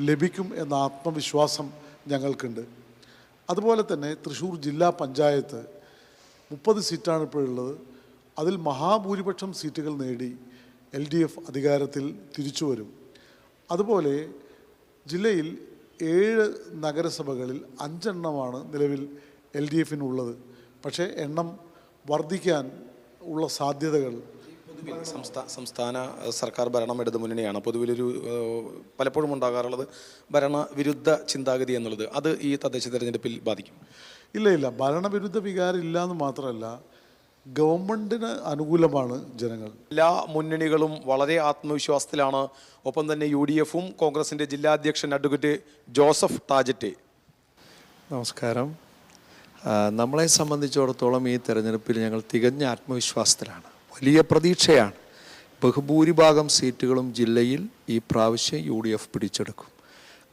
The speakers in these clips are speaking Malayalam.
ലഭിക്കും എന്ന ആത്മവിശ്വാസം ഞങ്ങൾക്കുണ്ട്. അതുപോലെ തന്നെ തൃശ്ശൂർ ജില്ലാ പഞ്ചായത്ത് 30 സീറ്റാണ് ഇപ്പോഴുള്ളത്. അതിൽ മഹാഭൂരിപക്ഷം സീറ്റുകൾ നേടി LDF അധികാരത്തിൽ തിരിച്ചു വരും. അതുപോലെ ജില്ലയിൽ 7 നഗരസഭകളിൽ 5 എണ്ണമാണ് നിലവിൽ LDFനുള്ളത്. പക്ഷേ എണ്ണം വർദ്ധിക്കാൻ ഉള്ള സാധ്യതകൾ സംസ്ഥാന സർക്കാർ ഭരണം ഇടതു മുന്നണിയാണ്. പൊതുവിലൊരു പലപ്പോഴും ഉണ്ടാകാറുള്ളത് ഭരണവിരുദ്ധ ചിന്താഗതി എന്നുള്ളത്. അത് ഈ തദ്ദേശ തെരഞ്ഞെടുപ്പിൽ ബാധിക്കും? ഇല്ല, ഭരണവിരുദ്ധ വികാരം ഇല്ല എന്ന് മാത്രമല്ല, ഗവൺമെൻറ്റിന് അനുകൂലമാണ് ജനങ്ങൾ. എല്ലാ മുന്നണികളും വളരെ ആത്മവിശ്വാസത്തിലാണ്. ഒപ്പം തന്നെ UDFും കോൺഗ്രസിൻ്റെ ജില്ലാ അധ്യക്ഷൻ അഡ്വക്കേറ്റ് ജോസഫ് ടാജറ്റ്. നമസ്കാരം. നമ്മളെ സംബന്ധിച്ചിടത്തോളം ഈ തെരഞ്ഞെടുപ്പിൽ ഞങ്ങൾ തികഞ്ഞ ആത്മവിശ്വാസത്തിലാണ്. വലിയ പ്രതീക്ഷയാണ്. ബഹുഭൂരിഭാഗം സീറ്റുകളും ജില്ലയിൽ ഈ പ്രാവശ്യം UDF പിടിച്ചെടുക്കും.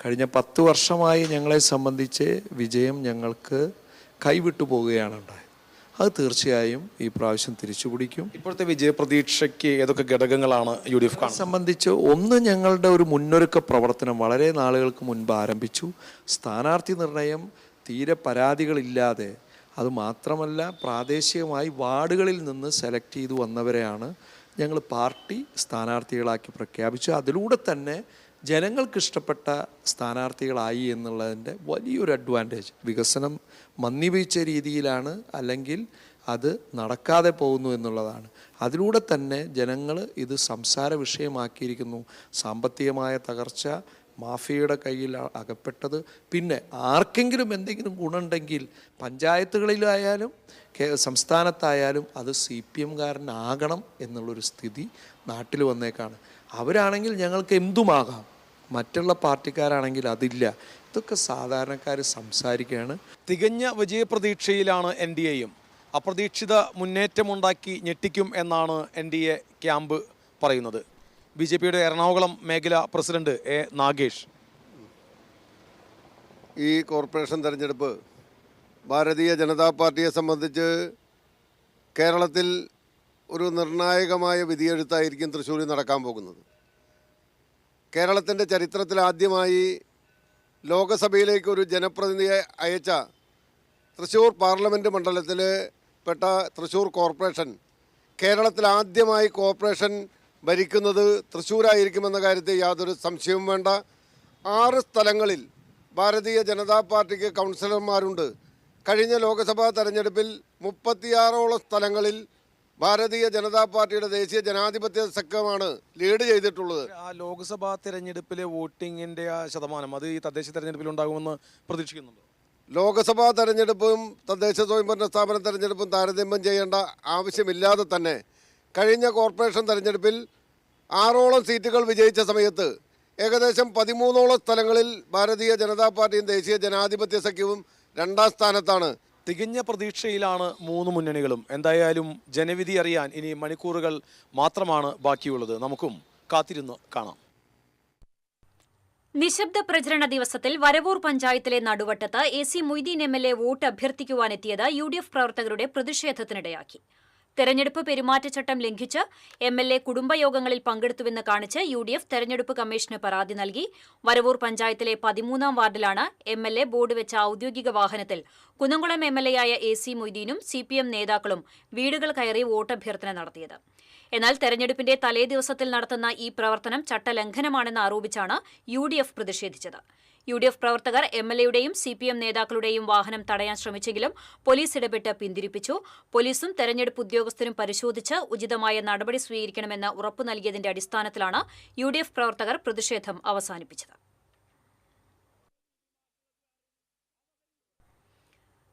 കഴിഞ്ഞ 10 വർഷമായി ഞങ്ങളെ സംബന്ധിച്ച് വിജയം ഞങ്ങൾക്ക് കൈവിട്ടു പോവുകയാണ് ഉണ്ടായത്. അത് തീർച്ചയായും ഈ പ്രാവശ്യം തിരിച്ചു പിടിക്കും. ഇപ്പോഴത്തെ വിജയപ്രതീക്ഷയ്ക്ക് ഏതൊക്കെ ഘടകങ്ങളാണ് UDF സംബന്ധിച്ച്? ഒന്ന്, ഞങ്ങളുടെ ഒരു മുന്നൊരുക്ക പ്രവർത്തനം വളരെ നാളുകൾക്ക് മുൻപ് ആരംഭിച്ചു. സ്ഥാനാർത്ഥി നിർണയം തീരെ പരാതികളില്ലാതെ, അതുമാത്രമല്ല പ്രാദേശികമായി വാർഡുകളിൽ നിന്ന് സെലക്ട് ചെയ്തു വന്നവരെയാണ് ഞങ്ങൾ പാർട്ടി സ്ഥാനാർത്ഥികളാക്കി പ്രഖ്യാപിച്ചു. അതിലൂടെ തന്നെ ജനങ്ങൾക്കിഷ്ടപ്പെട്ട സ്ഥാനാർത്ഥികളായി എന്നുള്ളതിൻ്റെ വലിയൊരു അഡ്വാൻറ്റേജ്. വികസനം മന്ദിവീഴ്ച രീതിയിലാണ്, അല്ലെങ്കിൽ അത് നടക്കാതെ പോകുന്നു എന്നുള്ളതാണ്. അതിലൂടെ തന്നെ ജനങ്ങൾ ഇത് സംസാര വിഷയമാക്കിയിരിക്കുന്നു. സാമ്പത്തികമായ തകർച്ച, മാഫിയയുടെ കയ്യിൽ അകപ്പെട്ടത്, പിന്നെ ആർക്കെങ്കിലും എന്തെങ്കിലും ഗുണമുണ്ടെങ്കിൽ പഞ്ചായത്തുകളിലായാലും സംസ്ഥാനത്തായാലും അത് CPMകാരനാകണം എന്നുള്ളൊരു സ്ഥിതി നാട്ടിൽ വന്നേക്കാണ്. അവരാണെങ്കിൽ ഞങ്ങൾക്ക് എന്തുമാകാം, മറ്റുള്ള പാർട്ടിക്കാരാണെങ്കിൽ അതില്ല. ഇതൊക്കെ സാധാരണക്കാർ സംസാരിക്കുകയാണ്. തികഞ്ഞ വിജയപ്രതീക്ഷയിലാണ് NDAയും. അപ്രതീക്ഷിത മുന്നേറ്റമുണ്ടാക്കി ഞെട്ടിക്കും എന്നാണ് NDA ക്യാമ്പ് പറയുന്നത്. BJPയുടെ എറണാകുളം മേഖല പ്രസിഡന്റ് A. നാഗേഷ്. ഈ കോർപ്പറേഷൻ തെരഞ്ഞെടുപ്പ് ഭാരതീയ ജനതാ പാർട്ടിയെ സംബന്ധിച്ച് കേരളത്തിൽ ഒരു നിർണായകമായ വിധിയെഴുത്തായിരിക്കും തൃശ്ശൂരിൽ നടക്കാൻ പോകുന്നത്. കേരളത്തിൻ്റെ ചരിത്രത്തിൽ ആദ്യമായി ലോകസഭയിലേക്ക് ഒരു ജനപ്രതിനിധിയെ അയച്ച തൃശ്ശൂർ പാർലമെൻറ്റ് മണ്ഡലത്തിൽ പെട്ട തൃശ്ശൂർ കോർപ്പറേഷൻ കേരളത്തിൽ ആദ്യമായി കോർപ്പറേഷൻ ഭരിക്കുന്നത് തൃശ്ശൂരായിരിക്കുമെന്ന കാര്യത്തിൽ യാതൊരു സംശയവും വേണ്ട. 6 സ്ഥലങ്ങളിൽ ഭാരതീയ ജനതാ പാർട്ടിക്ക് കൗൺസിലർമാരുണ്ട്. കഴിഞ്ഞ ലോക്സഭാ തെരഞ്ഞെടുപ്പിൽ 36ഓളം സ്ഥലങ്ങളിൽ ഭാരതീയ ജനതാ പാർട്ടിയുടെ ദേശീയ ജനാധിപത്യ സഖ്യമാണ് ലീഡ് ചെയ്തിട്ടുള്ളത്. ആ ലോക്സഭാ തെരഞ്ഞെടുപ്പിലെ വോട്ടിങ്ങിൻ്റെ ആ ശതമാനം അത് ഈ തദ്ദേശ തെരഞ്ഞെടുപ്പിൽ ഉണ്ടാകുമെന്ന് പ്രതീക്ഷിക്കുന്നുണ്ടോ? ലോക്സഭാ തെരഞ്ഞെടുപ്പും തദ്ദേശ സ്വയംഭരണ സ്ഥാപന തെരഞ്ഞെടുപ്പും താരതമ്യം ചെയ്യേണ്ട ആവശ്യമില്ലാതെ തന്നെ കഴിഞ്ഞ കോർപ്പറേഷൻ തെരഞ്ഞെടുപ്പിൽ 6ഓളം സീറ്റുകൾ വിജയിച്ച സമയത്ത് ഏകദേശം 13ഓളം സ്ഥലങ്ങളിൽ ഭാരതീയ ജനതാ പാർട്ടിയും ദേശീയ ജനാധിപത്യ സഖ്യവും 2ാം സ്ഥാനത്താണ്. തികഞ്ഞ പ്രതീക്ഷയിലാണ് 3 മുന്നണികളും. എന്തായാലും ജനവിധി അറിയാൻ ഇനി മണിക്കൂറുകൾ മാത്രമാണ് ബാക്കിയുള്ളത്. നമുക്കും കാത്തിരുന്ന് കാണാം. നിശബ്ദ പ്രചരണ ദിവസത്തിൽ വരവൂർ പഞ്ചായത്തിലെ നടുവട്ടത്ത് AC മൊയ്തീൻ MLA വോട്ട് അഭ്യർത്ഥിക്കുവാനെത്തിയത് UDF പ്രവർത്തകരുടെ പ്രതിഷേധത്തിനിടയാക്കി. തെരഞ്ഞെടുപ്പ് പെരുമാറ്റച്ചട്ടം ലംഘിച്ച് MLA കുടുംബയോഗങ്ങളിൽ പങ്കെടുത്തുവെന്ന് കാണിച്ച് UDF തെരഞ്ഞെടുപ്പ് കമ്മീഷന് പരാതി നൽകി. വരവൂർ പഞ്ചായത്തിലെ 13ാം വാർഡിലാണ് MLA ബോർഡ് വെച്ച ഔദ്യോഗിക വാഹനത്തിൽ കുന്നംകുളം MLAയായ AC മൊയ്തീനും CPM നേതാക്കളും വീടുകൾ കയറി വോട്ടഭ്യർത്ഥന നടത്തിയത്. എന്നാൽ തെരഞ്ഞെടുപ്പിന്റെ തലേദിവസത്തിൽ നടത്തുന്ന ഈ പ്രവർത്തനം ചട്ടലംഘനമാണെന്ന് ആരോപിച്ചാണ് UDF പ്രതിഷേധിച്ചത്. UDF പ്രവർത്തകർ MLAയുടെയും CPM നേതാക്കളുടെയും വാഹനം തടയാൻ ശ്രമിച്ചെങ്കിലും പോലീസ് ഇടപെട്ട് പിന്തിരിപ്പിച്ചു. പോലീസും തെരഞ്ഞെടുപ്പ് ഉദ്യോഗസ്ഥരും പരിശോധിച്ച് ഉചിതമായ നടപടി സ്വീകരിക്കണമെന്ന് ഉറപ്പു നൽകിയതിന്റെ അടിസ്ഥാനത്തിലാണ് UDF പ്രവർത്തകർ പ്രതിഷേധം അവസാനിപ്പിച്ചത്.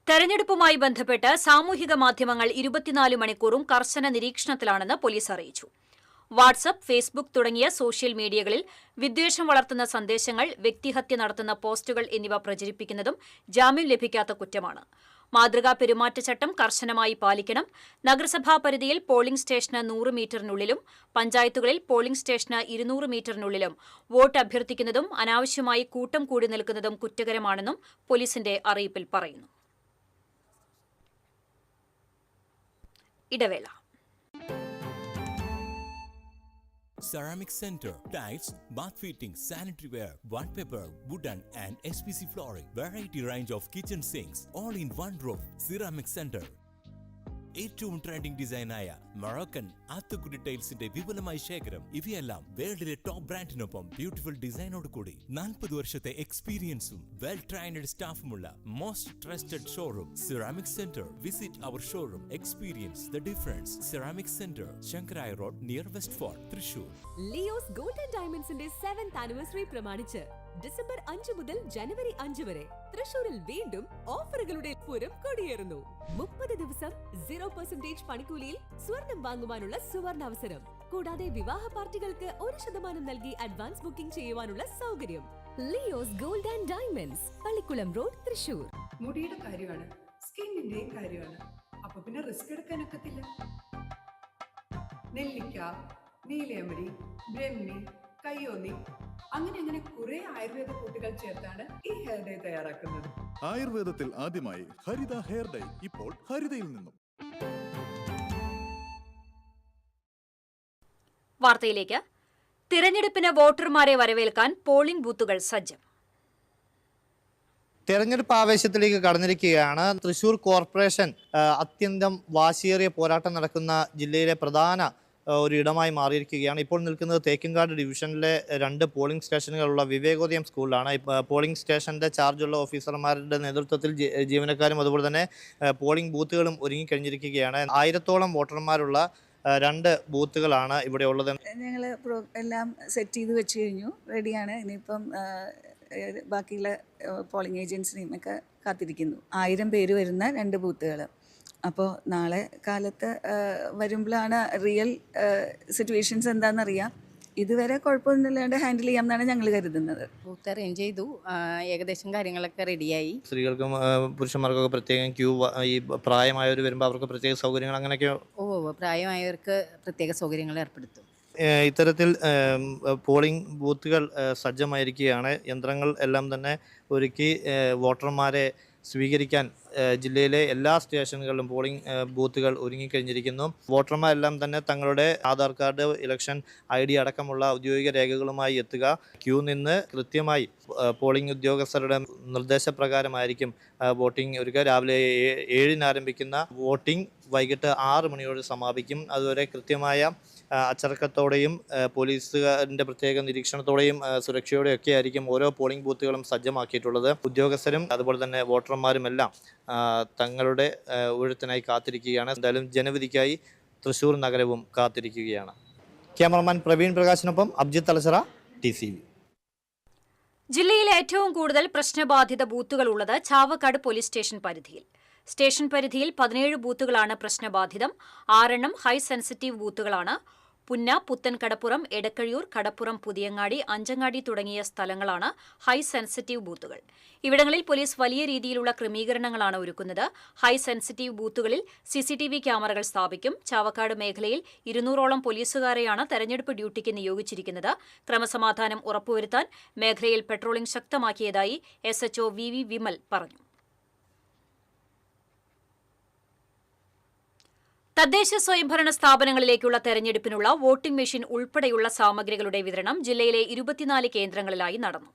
തെരഞ്ഞെടുപ്പുമായി ബന്ധപ്പെട്ട് സാമൂഹിക മാധ്യമങ്ങൾ 24 മണിക്കൂറും കർശന നിരീക്ഷണത്തിലാണെന്ന് പോലീസ് അറിയിച്ചു. വാട്സ്ആപ്പ്, ഫേസ്ബുക്ക് തുടങ്ങിയ സോഷ്യൽ മീഡിയകളിൽ വിദ്വേഷം വളർത്തുന്ന സന്ദേശങ്ങൾ, വ്യക്തിഹത്യ നടത്തുന്ന പോസ്റ്റുകൾ എന്നിവ പ്രചരിപ്പിക്കുന്നതും ജാമ്യം ലഭിക്കാത്ത കുറ്റമാണ്. മാതൃകാ പെരുമാറ്റച്ചട്ടം കർശനമായി പാലിക്കണം. നഗരസഭാ പരിധിയിൽ പോളിംഗ് സ്റ്റേഷന് 100 മീറ്ററിനുള്ളിലും പഞ്ചായത്തുകളിൽ പോളിംഗ് സ്റ്റേഷന് 200 മീറ്ററിനുള്ളിലും വോട്ട് അഭ്യർത്ഥിക്കുന്നതും അനാവശ്യമായി കൂട്ടം കൂടി നിൽക്കുന്നതും കുറ്റകരമാണെന്നും പോലീസിന്റെ അറിയിപ്പിൽ പറയുന്നു. ഇടവേള. Ceramic Center. Tiles, bath fittings, sanitary ware, wallpaper, wooden and SPC flooring. Variety range of kitchen sinks. All in one roof. Ceramic Center. ഏറ്റവും ട്രെൻഡിംഗ് ഡിസൈനായ മൊറോക്കൻ ആത്തുകുടി ടൈൽസിന്റെ വിപുലമായ ശേഖരം. ഇവയെല്ലാം വേൾഡിലെ ടോപ്പ് ബ്രാൻഡിനൊപ്പം ബ്യൂട്ടിഫുൾ ഡിസൈനോട് കൂടി 40 വർഷത്തെ എക്സ്പീരിയൻസും വെൽ ട്രെയിൻഡ് സ്റ്റാഫുമുള്ള most trusted showroom ceramic centre. Visit our showroom, experience the difference. Ceramic centre, Sankaraya road, near west fort, Thrissur. Leo's gold and ഡയമണ്ട്സിന്റെ 7th ആനിവേഴ്സറി പ്രമാണിച്ച് ഡിസംബർ 5 മുതൽ ജനുവരി 5 വരെ തൃശൂരിൽ വീണ്ടും ഓഫറുകളുടെ പൂരം കൊടിയേറുന്നു. 30 ദിവസം 0% പണിക്കൂലിയിൽ സ്വർണം വാങ്ങുവാനുള്ള സുവർണാവസരം. കൂടാതെ വിവാഹ പാർട്ടികൾക്ക് 1% നൽകി അഡ്വാൻസ് ബുക്കിംഗ് ചെയ്യുവാനുള്ള സൗകര്യം. Leo's gold and diamonds, Pallikulam road, Thrissur. മുടിയുടെ കാര്യമാണ്, സ്കിന്നിന്റെയും കാര്യമാണ്. അപ്പൊ പിന്നെ റിസ്ക് എടുക്കാനൊക്കത്തില്ല. നെല്ലിക്ക, നീലയമരി, ബ്രഹ്മി, കയ്യോന്നി, അങ്ങനെ കുറെ ആയുർവേദ കൂട്ടുകൾ ചേർത്താണ് ഈ ഹെയർ ഡേ തയ്യാറാക്കുന്നത്. ആയുർവേദത്തിൽ ആദ്യമായി ഹരിത ഹെയർ ഡൈ ഇപ്പോൾ ഹരിതയിൽ നിന്നും. വാർത്തയിലേക്ക്. തിരഞ്ഞെടുപ്പിന് വോട്ടർമാരെ വരവേൽക്കാൻ പോളിംഗ് ബൂത്തുകൾ സജ്ജം. തെരഞ്ഞെടുപ്പ് ആവേശത്തിലേക്ക് കടന്നിരിക്കുകയാണ്. തൃശൂർ കോർപ്പറേഷൻ അത്യന്തം വാശിയേറിയ പോരാട്ടം നടക്കുന്ന ജില്ലയിലെ പ്രധാന ഒരു ഇടമായി മാറിയിരിക്കുകയാണ്. ഇപ്പോൾ നിൽക്കുന്നത് തേക്കിൻകാട് ഡിവിഷനിലെ 2 പോളിംഗ് സ്റ്റേഷനുകളുള്ള വിവേകോദയം സ്കൂളിലാണ്. പോളിംഗ് സ്റ്റേഷൻ്റെ ചാർജുള്ള ഓഫീസർമാരുടെ നേതൃത്വത്തിൽ ജീവനക്കാരും അതുപോലെ തന്നെ പോളിംഗ് ബൂത്തുകളും ഒരുങ്ങിക്കഴിഞ്ഞിരിക്കുകയാണ്. 1000-ഓളം വോട്ടർമാരുള്ള 2 ബൂത്തുകളാണ് ഇവിടെ ഉള്ളത്. ഞങ്ങൾ എല്ലാം സെറ്റ് ചെയ്ത് വെച്ച് കഴിഞ്ഞു, റെഡിയാണ്. ഇനിയിപ്പം ബാക്കിയുള്ള പോളിംഗ് ഏജൻസിനെയും ഒക്കെ കാത്തിരിക്കുന്നു. 1000 പേര് വരുന്ന 2 ബൂത്തുകൾ. അപ്പോൾ നാളെ കാലത്ത് വരുമ്പോഴാണ് റിയൽ സിറ്റുവേഷൻസ് എന്താണെന്നറിയാം. ഇതുവരെ കുഴപ്പമൊന്നുമില്ലാണ്ട് ഹാൻഡിൽ ചെയ്യാമെന്നാണ് ഞങ്ങൾ കരുതുന്നത്. ബൂത്ത് അറേഞ്ച് ചെയ്തു, ഏകദേശം കാര്യങ്ങളൊക്കെ റെഡിയായി. സ്ത്രീകൾക്കും പുരുഷന്മാർക്കൊക്കെ പ്രത്യേകം ക്യൂ, ഈ പ്രായമായവർ വരുമ്പോൾ അവർക്ക് പ്രത്യേക സൗകര്യങ്ങൾ അങ്ങനെയൊക്കെയോ? പ്രായമായവർക്ക് പ്രത്യേക സൗകര്യങ്ങൾ ഏർപ്പെടുത്തും. ഇത്തരത്തിൽ പോളിംഗ് ബൂത്തുകൾ സജ്ജമായിരിക്കുകയാണ്. യന്ത്രങ്ങൾ എല്ലാം തന്നെ ഒരുക്കി വോട്ടർമാരെ സ്വീകരിക്കാൻ ജില്ലയിലെ എല്ലാ സ്റ്റേഷനുകളിലും പോളിംഗ് ബൂത്തുകൾ ഒരുങ്ങിക്കഴിഞ്ഞിരിക്കുന്നു. വോട്ടർമാരെല്ലാം തന്നെ തങ്ങളുടെ ആധാർ കാർഡ്, ഇലക്ഷൻ ID അടക്കമുള്ള ഔദ്യോഗിക രേഖകളുമായി എത്തുക. ക്യൂ നിന്ന് കൃത്യമായി പോളിംഗ് ഉദ്യോഗസ്ഥരുടെ നിർദ്ദേശപ്രകാരമായിരിക്കും വോട്ടിംഗ് ഒരുക്കുക. രാവിലെ 7-ന് ആരംഭിക്കുന്ന വോട്ടിംഗ് വൈകിട്ട് 6 മണിയോട് സമാപിക്കും. അതുവരെ കൃത്യമായ അച്ചടക്കത്തോടെയും പോലീസുകാരുടെ പ്രത്യേക നിരീക്ഷണത്തോടെയും സുരക്ഷയോടെയും ഒക്കെ ആയിരിക്കും ഓരോ പോളിംഗ് ബൂത്തുകളും സജ്ജമാക്കിയിട്ടുള്ളത്. ഉദ്യോഗസ്ഥരും അതുപോലെ തന്നെ വോട്ടർമാരുമെല്ലാം തങ്ങളുടെ ഊഴത്തിനായി കാത്തിരിക്കുകയാണ്. എന്തായാലും ജനവിധിക്കായി തൃശൂർ നഗരവും കാത്തിരിക്കുകയാണ്. ക്യാമറമാൻ പ്രവീൺ പ്രകാശിനൊപ്പം അബ്ജിത്ത് തലച്ചറ, TCV. ജില്ലയിലെ ഏറ്റവും കൂടുതൽ പ്രശ്നബാധിത ബൂത്തുകൾ ഉള്ളത് ചാവക്കാട് പോലീസ് സ്റ്റേഷൻ പരിധിയിൽ. സ്റ്റേഷൻ പരിധിയിൽ 17 ബൂത്തുകളാണ് പ്രശ്നബാധിതം. 6 ഹൈ സെൻസിറ്റീവ് ബൂത്തുകളാണ്. പുന്ന, പുത്തൻ കടപ്പുറം, എടക്കഴിയൂർ, കടപ്പുറം, പുതിയങ്ങാടി, അഞ്ചങ്ങാടി തുടങ്ങിയ സ്ഥലങ്ങളാണ് ഹൈ സെൻസിറ്റീവ് ബൂത്തുകൾ. ഇവിടങ്ങളിൽ പോലീസ് വലിയ രീതിയിലുള്ള ക്രമീകരണങ്ങളാണ് ഒരുക്കുന്നത്. ഹൈ സെൻസിറ്റീവ് ബൂത്തുകളിൽ CCTV ക്യാമറകൾ സ്ഥാപിക്കും. ചാവക്കാട് മേഖലയിൽ 200ഓളം പോലീസുകാരെയാണ് തെരഞ്ഞെടുപ്പ് ഡ്യൂട്ടിക്ക് നിയോഗിച്ചിരിക്കുന്നത്. ക്രമസമാധാനം ഉറപ്പുവരുത്താൻ മേഖലയിൽ പെട്രോളിംഗ് ശക്തമാക്കിയതായി SHO VV വിമൽ പറഞ്ഞു. തദ്ദേശ സ്വയംഭരണ സ്ഥാപനങ്ങളിലേക്കുള്ള തെരഞ്ഞെടുപ്പിനുള്ള വോട്ടിംഗ് മെഷീൻ ഉൾപ്പെടെയുള്ള സാമഗ്രികളുടെ വിതരണം ജില്ലയിലെ 24 കേന്ദ്രങ്ങളിലായി നടന്നു.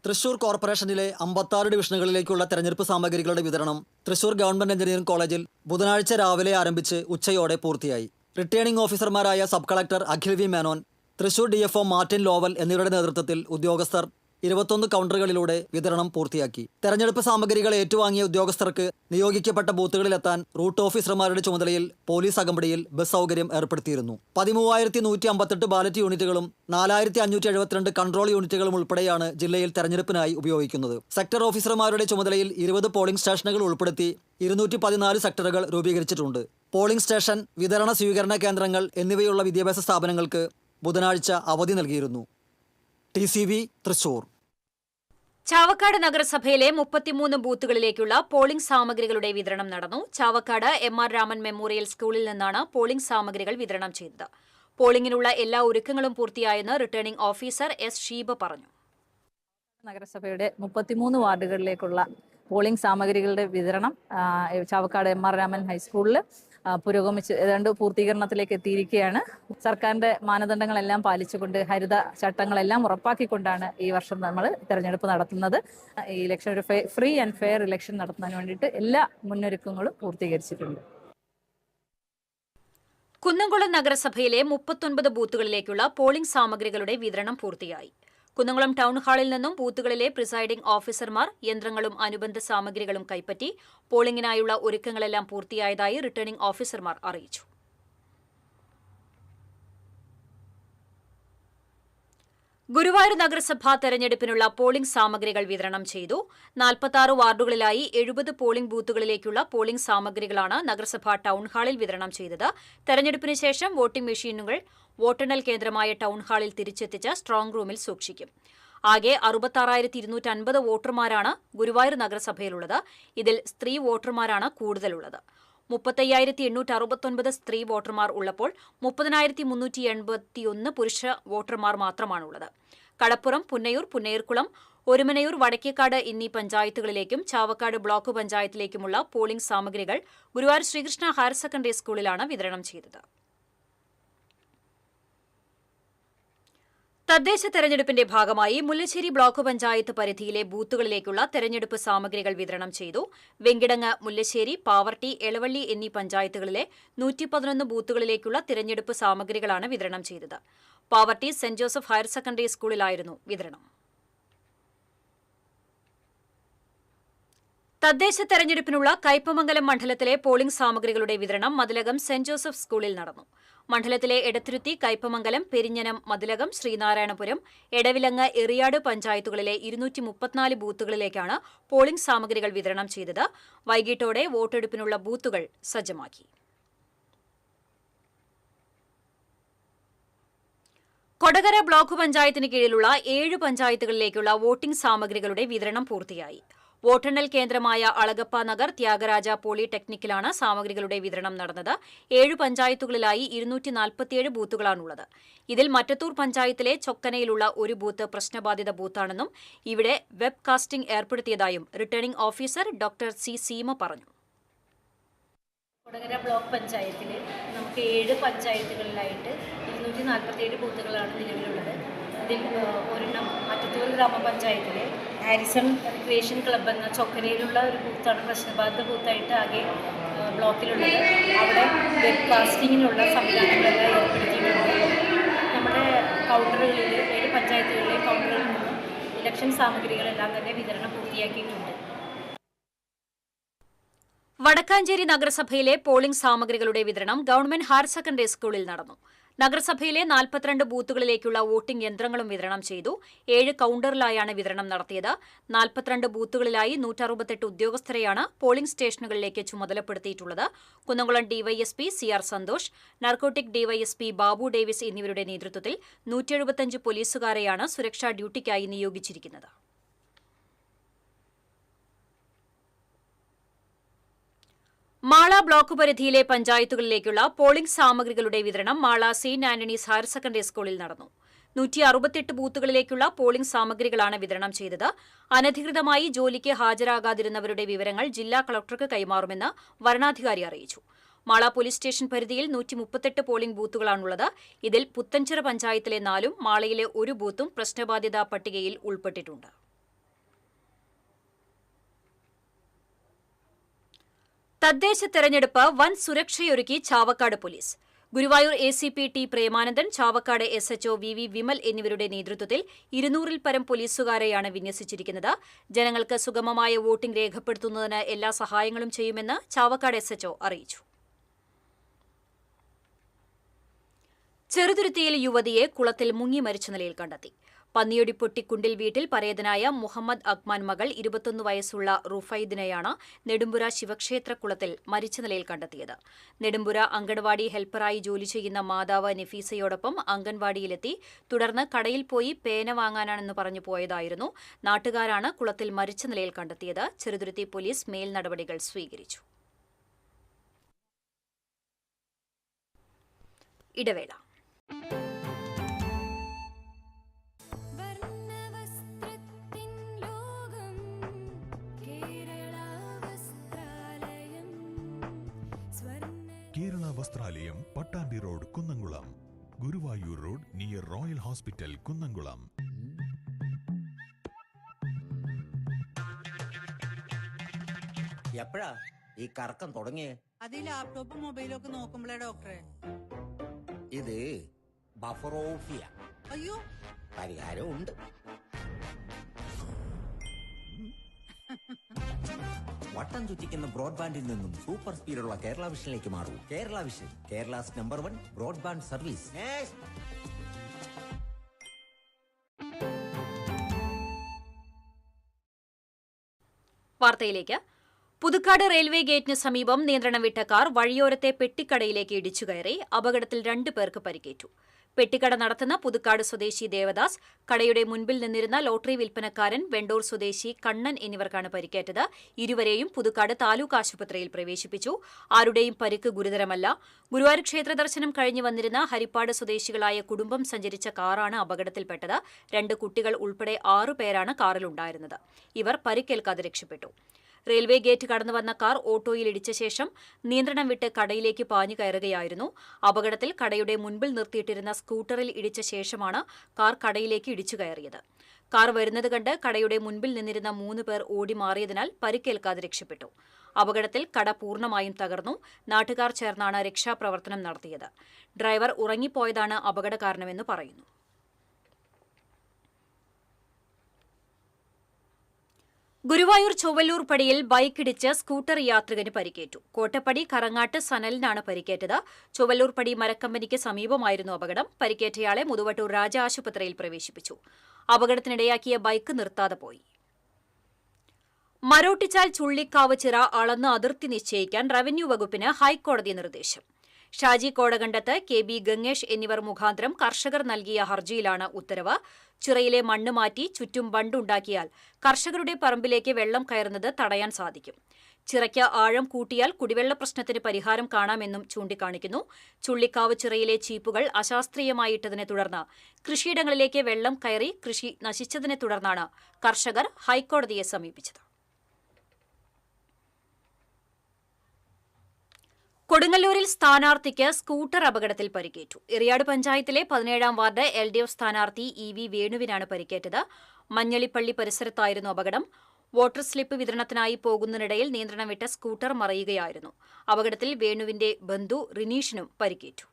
തൃശൂർ കോർപ്പറേഷനിലെ 56 ഡിവിഷനുകളിലേക്കുള്ള തെരഞ്ഞെടുപ്പ് സാമഗ്രികളുടെ വിതരണം തൃശൂർ ഗവൺമെന്റ് എഞ്ചിനീയറിംഗ് കോളേജിൽ ബുധനാഴ്ച രാവിലെ ആരംഭിച്ച് ഉച്ചയോടെ പൂർത്തിയായി. റിട്ടേണിംഗ് ഓഫീസർമാരായ sub collector Akhil V Menon, Thrissur DFO Martin Lowell എന്നിവരുടെ നേതൃത്വത്തിൽ ഉദ്യോഗസ്ഥർ 21 കൗണ്ടറുകളിലൂടെ വിതരണം പൂർത്തിയാക്കി. തെരഞ്ഞെടുപ്പ് സാമഗ്രികൾ ഏറ്റുവാങ്ങിയ ഉദ്യോഗസ്ഥർക്ക് നിയോഗിക്കപ്പെട്ട ബൂത്തുകളിലെത്താൻ റൂട്ട് ഓഫീസർമാരുടെ ചുമതലയിൽ പോലീസ് അകമ്പടിയിൽ ബസ് സൗകര്യം ഏർപ്പെടുത്തിയിരുന്നു. 13,158 ബാലറ്റ് യൂണിറ്റുകളും 4,572 കൺട്രോൾ യൂണിറ്റുകളും ഉൾപ്പെടെയാണ് ജില്ലയിൽ തെരഞ്ഞെടുപ്പിനായി ഉപയോഗിക്കുന്നത്. സെക്ടർ ഓഫീസർമാരുടെ ചുമതലയിൽ 20 പോളിംഗ് സ്റ്റേഷനുകൾ ഉൾപ്പെടുത്തി 214 സെക്ടറുകൾ രൂപീകരിച്ചിട്ടുണ്ട്. പോളിംഗ് സ്റ്റേഷൻ, വിതരണ സ്വീകരണ കേന്ദ്രങ്ങൾ എന്നിവയുള്ള വിദ്യാഭ്യാസ സ്ഥാപനങ്ങൾക്ക് ബുധനാഴ്ച അവധി നൽകിയിരുന്നു. TCV തൃശൂർ. ചാവക്കാട് നഗരസഭയിലെ 33 ബൂത്തുകളിലേക്കുള്ള പോളിംഗ് സാമഗ്രികളുടെ വിതരണം നടന്നു. ചാവക്കാട് MR രാമൻ മെമ്മോറിയൽ സ്കൂളിൽ നിന്നാണ് പോളിംഗ് സാമഗ്രികൾ വിതരണം ചെയ്തത്. പോളിംഗിനുള്ള എല്ലാ ഒരുക്കങ്ങളും പൂർത്തിയായെന്ന് റിട്ടേണിംഗ് ഓഫീസർ S. ഷീബ പറഞ്ഞു. നഗരസഭയുടെ 33 വാർഡുകളിലേക്കുള്ള പോളിംഗ് സാമഗ്രികളുടെ വിതരണം ചാവക്കാട് MR രാമൻ ഹൈസ്കൂളിൽ പുരോഗമിച്ച് ഏതാണ്ട് പൂർത്തീകരണത്തിലേക്ക് എത്തിയിരിക്കുകയാണ്. സർക്കാരിന്റെ മാനദണ്ഡങ്ങളെല്ലാം പാലിച്ചുകൊണ്ട് ഹരിത ചട്ടങ്ങളെല്ലാം ഉറപ്പാക്കിക്കൊണ്ടാണ് ഈ വർഷം നമ്മൾ തെരഞ്ഞെടുപ്പ് നടത്തുന്നത്. ഈ ഇലക്ഷൻ ഒരു ഫ്രീ ആൻഡ് ഫെയർ ഇലക്ഷൻ നടത്തുന്നതിന് വേണ്ടിയിട്ട് എല്ലാ മുന്നൊരുക്കങ്ങളും പൂർത്തീകരിച്ചിട്ടുണ്ട്. കുന്നംകുളം നഗരസഭയിലെ 39 ബൂത്തുകളിലേക്കുള്ള പോളിംഗ് സാമഗ്രികളുടെ വിതരണം പൂർത്തിയായി. കുന്നംകുളം ടൗൺ ഹാളിൽ നിന്നും ബൂത്തുകളിലെ പ്രിസൈഡിംഗ് ഓഫീസർമാർ യന്ത്രങ്ങളും അനുബന്ധ സാമഗ്രികളും കൈപ്പറ്റി പോളിംഗിനായുള്ള ഒരുക്കങ്ങളെല്ലാം പൂർത്തിയായതായി റിട്ടേണിംഗ് ഓഫീസർമാർ അറിയിച്ചു. ഗുരുവായൂർ നഗരസഭാ തെരഞ്ഞെടുപ്പിനുള്ള പോളിംഗ് സാമഗ്രികൾ വിതരണം ചെയ്തു. 46 വാർഡുകളിലായി 70 പോളിംഗ് ബൂത്തുകളിലേക്കുള്ള പോളിംഗ് സാമഗ്രികളാണ് നഗരസഭാ ടൗൺ ഹാളിൽ വിതരണം ചെയ്തത്. തെരഞ്ഞെടുപ്പിന് ശേഷം വോട്ടിംഗ് മെഷീനുകൾ വോട്ടെണ്ണൽ കേന്ദ്രമായ ടൗൺ ഹാളിൽ തിരിച്ചെത്തിച്ച് സ്ട്രോങ് റൂമിൽ സൂക്ഷിക്കും. ആകെ 66,250 വോട്ടർമാരാണ് ഗുരുവായൂർ നഗരസഭയിലുള്ളത്. ഇതിൽ സ്ത്രീ വോട്ടർമാരാണ് കൂടുതലുള്ളത്. 35,869 സ്ത്രീ വോട്ടർമാർ ഉള്ളപ്പോൾ 30,381 പുരുഷ വോട്ടർമാർ മാത്രമാണുള്ളത്. കടപ്പുറം, പുന്നയൂർ, പുന്നയൂർക്കുളം, ഒരുമനയൂർ, വടക്കേക്കാട് എന്നീ പഞ്ചായത്തുകളിലേക്കും ചാവക്കാട് ബ്ലോക്ക് പഞ്ചായത്തിലേക്കുമുള്ള പോളിംഗ് സാമഗ്രികൾ ഗുരുവായൂർ ശ്രീകൃഷ്ണ ഹയർ സെക്കൻഡറി സ്കൂളിലാണ് വിതരണം ചെയ്തത്. തദ്ദേശ തെരഞ്ഞെടുപ്പിന്റെ ഭാഗമായി മുല്ലശ്ശേരി ബ്ലോക്ക് പഞ്ചായത്ത് പരിധിയിലെ ബൂത്തുകളിലേക്കുള്ള തെരഞ്ഞെടുപ്പ് സാമഗ്രികൾ വിതരണം ചെയ്തു. വെങ്കിടങ്ങ്, മുല്ലശ്ശേരി, പാവർട്ടി, എളവള്ളി എന്നീ പഞ്ചായത്തുകളിലെ 111 ബൂത്തുകളിലേക്കുള്ള തിരഞ്ഞെടുപ്പ് സാമഗ്രികളാണ് വിതരണം ചെയ്തത്. Pavaratty saint Joseph higher secondary സ്കൂളിലായിരുന്നു വിതരണം. തദ്ദേശ തെരഞ്ഞെടുപ്പിനുള്ള കയ്പമംഗലം മണ്ഡലത്തിലെ പോളിംഗ് സാമഗ്രികളുടെ വിതരണം മതിലകം സെന്റ് ജോസഫ് സ്കൂളിൽ നടന്നു. മണ്ഡലത്തിലെ എടത്തുരുത്തി, കയ്പമംഗലം, പെരിഞ്ഞനം, മതിലകം, ശ്രീനാരായണപുരം, എടവിലങ്ങ്, എറിയാട് പഞ്ചായത്തുകളിലെ 234 ബൂത്തുകളിലേക്കാണ് പോളിംഗ് സാമഗ്രികൾ വിതരണം ചെയ്തത്. വൈകിട്ടോടെ വോട്ടെടുപ്പിനുള്ള ബൂത്തുകൾ സജ്ജമാക്കി. കൊടകര ബ്ലോക്ക് പഞ്ചായത്തിന് കീഴിലുള്ള 7 പഞ്ചായത്തുകളിലേക്കുള്ള വോട്ടിംഗ് സാമഗ്രികളുടെ വിതരണം പൂർത്തിയായി. വോട്ടെണ്ണൽ കേന്ദ്രമായ അളഗപ്പ നഗർ, ത്യാഗരാജ പോളിടെക്നിക്കിലാണ് സാമഗ്രികളുടെ വിതരണം നടന്നത്. 7 പഞ്ചായത്തുകളിലായി 247 ബൂത്തുകളാണുള്ളത്. ഇതിൽ മറ്റത്തൂർ പഞ്ചായത്തിലെ ചൊക്കനയിലുള്ള ഒരു ബൂത്ത് പ്രശ്നബാധിത ബൂത്താണെന്നും ഇവിടെ വെബ് കാസ്റ്റിംഗ് ഏർപ്പെടുത്തിയതായും returning officer doctor C Seema പറഞ്ഞു. കൊടകര ബ്ലോക്ക് പഞ്ചായത്തിൽ നമുക്ക് 7 പഞ്ചായത്തുകളിലായിട്ട് 247 ബൂത്തുകളാണ് നിലവിലുള്ളത്. ഇതിൽ ഒരെണ്ണം മറ്റത്തൂർ ഗ്രാമപഞ്ചായത്തിലെ ഹാരിസൺ റിക്രിയേഷൻ ക്ലബ്ബ് എന്ന ചൊക്കനയിലുള്ള ഒരു ബൂത്താണ് പ്രശ്നബാധിത ബൂത്തായിട്ട് ആകെ ബ്ലോക്കിലുള്ളത്. അവിടെ വെബ് കാസ്റ്റിങ്ങിനുള്ള സംവിധാനങ്ങളെല്ലാം ഏർപ്പെടുത്തിയിട്ടുണ്ട്. നമ്മുടെ കൗണ്ടറുകളിൽ 7 പഞ്ചായത്തുകളിലെ കൗണ്ടറുകളിൽ നിന്നും ഇലക്ഷൻ സാമഗ്രികളെല്ലാം തന്നെ വിതരണം പൂർത്തിയാക്കിയിട്ടുണ്ട്. വടക്കാഞ്ചേരി നഗരസഭയിലെ പോളിംഗ് സാമഗ്രികളുടെ വിതരണം ഗവൺമെന്റ് ഹയർ സെക്കൻഡറി സ്കൂളിൽ നടന്നു. നഗരസഭയിലെ 42 ബൂത്തുകളിലേക്കുള്ള വോട്ടിംഗ് യന്ത്രങ്ങളും വിതരണം ചെയ്തു. 7 കൌണ്ടറിലായാണ് വിതരണം നടത്തിയത്. 42 ബൂത്തുകളിലായി 168 ഉദ്യോഗസ്ഥരെയാണ് പോളിംഗ് സ്റ്റേഷനുകളിലേക്ക് ചുമതലപ്പെടുത്തിയിട്ടുള്ളത്. Kunnamkulam DYSP CR Santhosh, narcotic DYSP Babu Davis എന്നിവരുടെ നേതൃത്വത്തിൽ 175 പോലീസുകാരെയാണ് സുരക്ഷാ ഡ്യൂട്ടിക്കായി നിയോഗിച്ചിരിക്കുന്നത്. മാള ബ്ലോക്ക് പരിധിയിലെ പഞ്ചായത്തുകളിലേക്കുള്ള പോളിംഗ് സാമഗ്രികളുടെ വിതരണം Mala Saint Antony's higher secondary സ്കൂളിൽ നടന്നു. 168 ബൂത്തുകളിലേക്കുള്ള പോളിംഗ് സാമഗ്രികളാണ് വിതരണം ചെയ്തത്. അനധികൃതമായി ജോലിക്ക് ഹാജരാകാതിരുന്നവരുടെ വിവരങ്ങൾ ജില്ലാ കളക്ടർക്ക് കൈമാറുമെന്ന് വരണാധികാരി അറിയിച്ചു. മാള പോലീസ് സ്റ്റേഷൻ പരിധിയിൽ 138 പോളിംഗ് ബൂത്തുകളാണുള്ളത്. ഇതിൽ പുത്തൻചിറ പഞ്ചായത്തിലെ 4ഉം മാളയിലെ 1 ബൂത്തും പ്രശ്നബാധിത പട്ടികയിൽ ഉൾപ്പെട്ടിട്ടുണ്ട്. തദ്ദേശ തെരഞ്ഞെടുപ്പ് വൻ സുരക്ഷയൊരുക്കി Chavakkad police. Guruvayur ACP T Premanandan, Chavakkad SHO VV Vimal എന്നിവരുടെ നേതൃത്വത്തിൽ 200-ൽ പരം പോലീസുകാരെയാണ് വിന്യസിച്ചിരിക്കുന്നത്. ജനങ്ങൾക്ക് സുഗമമായ വോട്ടിംഗ് രേഖപ്പെടുത്തുന്നതിന് എല്ലാ സഹായങ്ങളും ചെയ്യുമെന്ന് ചാവക്കാട് SHO അറിയിച്ചു. ചെറുതുരുത്തിയിൽ യുവതിയെ കുളത്തിൽ മുങ്ങി മരിച്ച നിലയിൽ കണ്ടെത്തി. പന്നിയൊടിപ്പൊട്ടിക്കുണ്ടിൽ വീട്ടിൽ പരേതനായ മുഹമ്മദ് അക്മാൻ മകൾ 21 വയസ്സുള്ള റുഫൈദിനെയാണ് നെടുമ്പുര ശിവക്ഷേത്ര കുളത്തിൽ മരിച്ച നിലയിൽ കണ്ടെത്തിയത്. നെടുമ്പുര അങ്കൺവാടി ഹെൽപ്പറായി ജോലി ചെയ്യുന്ന മാതാവ് നഫീസയോടൊപ്പം അങ്കൺവാടിയിലെത്തി. തുടർന്ന് കടയിൽ പോയി പേന വാങ്ങാനാണെന്ന് പറഞ്ഞു പോയതായിരുന്നു. നാട്ടുകാരാണ് കുളത്തിൽ മരിച്ച നിലയിൽ കണ്ടെത്തിയത്. ചെറുതുരുത്തി പോലീസ് മേൽ നടപടികൾ സ്വീകരിച്ചു. ഇടവേള. വസ്ത്രാലയം, Pattambi road, Kunnamkulam. Guruvayur road near royal hospital, Kunnamkulam. എപ്പോഴാ ഈ കറക്കം തുടങ്ങിയേ? അത് ഈ ലാപ്ടോപ്പും മൊബൈലും ഒക്കെ നോക്കുമ്പോഴേ ഡോക്ടറെ. ഇത് ബഫറോഫിയ. അയ്യോ, പരിഹാരം ഉണ്ട്. വട്ടം ചുറ്റിക്കുന്ന ബ്രോഡ്ബാൻഡിൽ നിന്നും സൂപ്പർ സ്പീഡുള്ള കേരള വിഷനിലേക്ക് മാറൂ. Kerala vision, Kerala's number 1 broadband service. വാർത്തയിലേക്ക്. പുതുക്കാട് റെയിൽവേ ഗേറ്റിന് സമീപം നിയന്ത്രണം വിട്ട കാർ വഴിയോരത്തെ പെട്ടിക്കടയിലേക്ക് ഇടിച്ചു കയറി. അപകടത്തിൽ 2 പേർക്ക് പരിക്കേറ്റു. പെട്ടിക്കട നടത്തുന്ന പുതുക്കാട് സ്വദേശി ദേവദാസ്, കടയുടെ മുൻപിൽ നിന്നിരുന്ന ലോട്ടറി വിൽപ്പനക്കാരൻ വെണ്ടൂർ സ്വദേശി കണ്ണൻ എന്നിവർക്കാണ് പരിക്കേറ്റത്. ഇരുവരെയും പുതുക്കാട് താലൂക്ക് ആശുപത്രിയിൽ പ്രവേശിപ്പിച്ചു. ആരുടെയും പരിക്ക് ഗുരുതരമല്ല. ഗുരുവായൂർ ക്ഷേത്ര ദർശനം കഴിഞ്ഞു വന്നിരുന്ന ഹരിപ്പാട് സ്വദേശികളായ കുടുംബം സഞ്ചരിച്ച കാറാണ് അപകടത്തിൽപ്പെട്ടത്. 2 കുട്ടികൾ ഉൾപ്പെടെ 6 പേരാണ് കാറിലുണ്ടായിരുന്നത്. ഇവർ പരിക്കേൽക്കാതെ രക്ഷപ്പെട്ടു. റെയിൽവേ ഗേറ്റ് കടന്നുവന്ന കാർ ഓട്ടോയിൽ ഇടിച്ച ശേഷം നിയന്ത്രണം വിട്ട് കടയിലേക്ക് പാഞ്ഞു കയറുകയായിരുന്നു. അപകടത്തിൽ കടയുടെ മുൻപിൽ നിർത്തിയിട്ടിരുന്ന സ്കൂട്ടറിൽ ഇടിച്ച ശേഷമാണ് കാർ കടയിലേക്ക് ഇടിച്ചു കയറിയത്. കാർ വരുന്നത് കണ്ട് കടയുടെ മുൻപിൽ നിന്നിരുന്ന 3 പേർ ഓടി മാറിയതിനാൽ പരിക്കേൽക്കാതെ രക്ഷപ്പെട്ടു. അപകടത്തിൽ കട പൂർണ്ണമായും തകർന്നു. നാട്ടുകാർ ചേർന്നാണ് രക്ഷാപ്രവർത്തനം നടത്തിയത്. ഡ്രൈവർ ഉറങ്ങിപ്പോയതാണ് അപകട കാരണമെന്ന് പറയുന്നു. ഗുരുവായൂർ ചൊവ്വല്ലൂർ പടിയിൽ ബൈക്കിടിച്ച് സ്കൂട്ടർ യാത്രികന് പരിക്കേറ്റു. കോട്ടപ്പടി കറങ്ങാട്ട് സനലിനാണ് പരിക്കേറ്റത്. ചൊവ്വല്ലൂർ പടി മരക്കമ്പനിക്ക് സമീപമായിരുന്നു അപകടം. പരിക്കേറ്റയാളെ മുതുവട്ടൂർ രാജ ആശുപത്രിയിൽ പ്രവേശിപ്പിച്ചു. അപകടത്തിനിടയാക്കിയ ബൈക്ക് നിർത്താതെ പോയി. മരോട്ടിച്ചാൽ ചുള്ളിക്കാവ് ചിറ അളന്ന് അതിർത്തി നിശ്ചയിക്കാൻ റവന്യൂ വകുപ്പിന് ഹൈക്കോടതി നിർദ്ദേശം. ഷാജി കോടകണ്ടത്ത്, കെ.ബി. ഗംഗേഷ് എന്നിവർ മുഖാന്തരം കർഷകർ നൽകിയ ഹർജിയിലാണ് ഉത്തരവ്. ചിറയിലെ മണ്ണ് മാറ്റി ചുറ്റും ബണ്ടുണ്ടാക്കിയാൽ കർഷകരുടെ പറമ്പിലേക്ക് വെള്ളം കയറുന്നത് തടയാൻ സാധിക്കും. ചിറയ്ക്ക് ആഴം കൂട്ടിയാൽ കുടിവെള്ള പ്രശ്നത്തിന് പരിഹാരം കാണാമെന്നും ചൂണ്ടിക്കാണിക്കുന്നു. ചുള്ളിക്കാവ് ചിറയിലെ ചീപ്പുകൾ അശാസ്ത്രീയമായിട്ടതിനെ തുടർന്ന് കൃഷിയിടങ്ങളിലേക്ക് വെള്ളം കയറി കൃഷി നശിച്ചതിനെ തുടർന്നാണ് കർഷകർ ഹൈക്കോടതിയെ സമീപിച്ചത്. കൊടുങ്ങല്ലൂരിൽ സ്ഥാനാർത്ഥിക്ക് സ്കൂട്ടർ അപകടത്തിൽ പരിക്കേറ്റു. എറിയാട് പഞ്ചായത്തിലെ 17-ാം വാർഡ് LDF സ്ഥാനാർത്ഥി EV വേണുവിനാണ് പരിക്കേറ്റത്. മഞ്ഞളിപ്പള്ളി പരിസരത്തായിരുന്നു അപകടം. വോട്ടർ സ്ലിപ്പ് വിതരണത്തിനായി പോകുന്നതിനിടയിൽ നിയന്ത്രണം വിട്ട സ്കൂട്ടർ മറിയുകയായിരുന്നു. അപകടത്തിൽ വേണുവിന്റെ ബന്ധു റിനീഷിനും പരിക്കേറ്റു.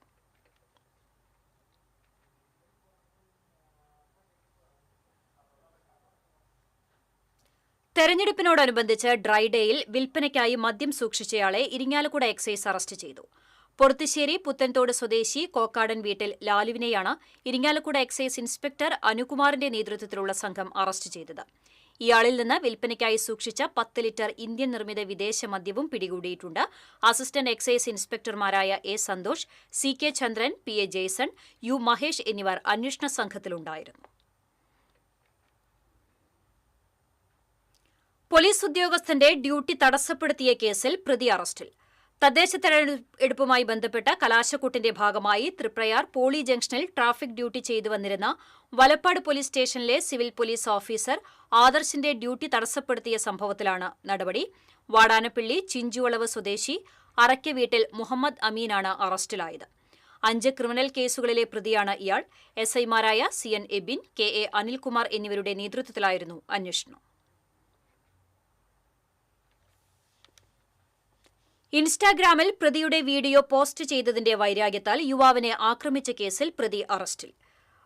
തെരഞ്ഞെടുപ്പിനോടനുബന്ധിച്ച് ഡ്രൈഡേയിൽ വിൽപ്പനയ്ക്കായി മദ്യം സൂക്ഷിച്ചയാളെ ഇരിങ്ങാലക്കുട എക്സൈസ് അറസ്റ്റ് ചെയ്തു. പൊറത്തുശ്ശേരി പുത്തൻതോട് സ്വദേശി കോക്കാടൻ വീട്ടിൽ ലാലുവിനെയാണ് ഇരിങ്ങാലക്കുട എക്സൈസ് ഇൻസ്പെക്ടർ അനുകുമാറിന്റെ നേതൃത്വത്തിലുള്ള സംഘം അറസ്റ്റ് ചെയ്തത്. ഇയാളിൽ നിന്ന് വിൽപ്പനയ്ക്കായി സൂക്ഷിച്ച 10 ലിറ്റർ ഇന്ത്യൻ നിർമ്മിത വിദേശ മദ്യവും പിടികൂടിയിട്ടുണ്ട്. അസിസ്റ്റന്റ് എക്സൈസ് ഇൻസ്പെക്ടർമാരായ A. Santhosh, CK Chandran, PA Jaison, U. Mahesh എന്നിവർ അന്വേഷണ സംഘത്തിലുണ്ടായിരുന്നു. പോലീസ് ഉദ്യോഗസ്ഥന്റെ ഡ്യൂട്ടി തടസ്സപ്പെടുത്തിയ കേസിൽ പ്രതി അറസ്റ്റിൽ. തദ്ദേശ തെരഞ്ഞെടുപ്പുമായി ബന്ധപ്പെട്ട കലാശക്കൂട്ടിന്റെ ഭാഗമായി തൃപ്രയാർ പോളി ജംഗ്ഷനിൽ ട്രാഫിക് ഡ്യൂട്ടി ചെയ്തു വന്നിരുന്ന വലപ്പാട് പോലീസ് സ്റ്റേഷനിലെ സിവിൽ പോലീസ് ഓഫീസർ ആദർശിന്റെ ഡ്യൂട്ടി തടസ്സപ്പെടുത്തിയ സംഭവത്തിലാണ് നടപടി. വാടാനപ്പള്ളി ചിഞ്ചുവളവ് സ്വദേശി അറയ്ക്ക വീട്ടിൽ മുഹമ്മദ് അമീനാണ് അറസ്റ്റിലായത്. 5 ക്രിമിനൽ കേസുകളിലെ പ്രതിയാണ് ഇയാൾ. SI-മാരായ CN എബിൻ, KA അനിൽകുമാർ എന്നിവരുടെ നേതൃത്വത്തിലായിരുന്നു അന്വേഷണം. ഇൻസ്റ്റാഗ്രാമിൽ പ്രതിയുടെ വീഡിയോ പോസ്റ്റ് ചെയ്തതിന്റെ വൈരാഗ്യത്താൽ യുവാവിനെ ആക്രമിച്ച കേസിൽ പ്രതി അറസ്റ്റിൽ.